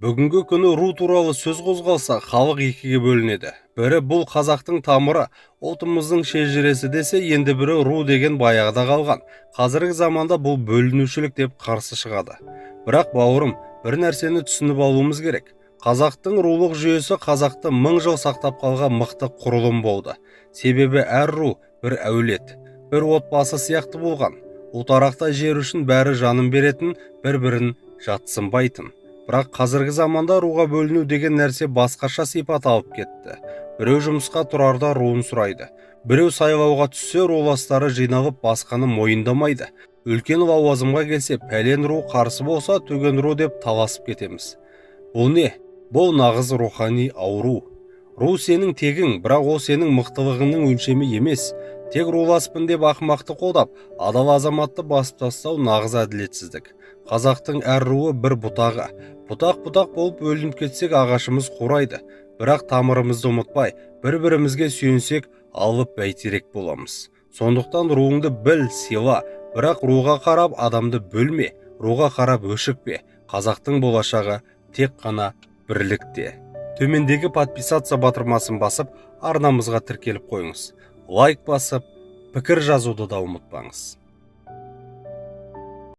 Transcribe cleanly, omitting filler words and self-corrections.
Бүгінгі күні ру туралы сөз қозғалса, халық екіге бөлінеді. Бірі бұл қазақтың тамыры, ұлтымыздың шежіресі десе, енді бірі ру деген баяғыда қалған. Қазіргі заманда бұл бөлінушілік деп қарсы шығады. Бірақ бауырым, бір нәрсені түсініп алуымыз керек. Қазақтың рулық жүйесі қазақты 1000 жыл сақтап қалған мықты құрылым болды. Себебі әр ру бір әулет, бір отбасы сияқты болған. Ұлтарақта жер үшін бәрі жанын беретін, бір-бірін жатсынбайтын. Бірақ қазіргі заманда руға бөліну деген нәрсе басқаша сипат алып кетті. Біреу жұмысқа тұрарда руын сұрайды. Біреу сайлауға түссе, руластары жиналып басқаны мойындамайды. Үлкен лауазымға келсе, пәлен ру қарсы болса, төген ру деп таласып кетеміз. Бұл не? Бұл нағыз рухани ауру. Ру сенің тегің, бірақ ол сенің мықтылығыңның өлшемі емес. Тек руласпын деп ақымақты қолдап, адал азаматты басып тастау нағыз әділетсіздік. Қазақтың әр руы бір бұтағы. Бұтақ-бұтақ болып бөлініп кетсек, ағашымыз қурайды. Бірақ тамырымызды ұмытпай, бір-бірімізге сүйенсек, алып бәйтерек боламыз. Сондықтан руыңды біл, сыйла, бірақ руға қарап адамды бөлме, руға қарап өшікпе. Қазақтың болашағы тек қана бірлікте. Төмендегі подписаться батырмасын басып, арнамызға тіркеліп қойыңыз. Лайк басып, пікір жазуды да ұмытпаңыз.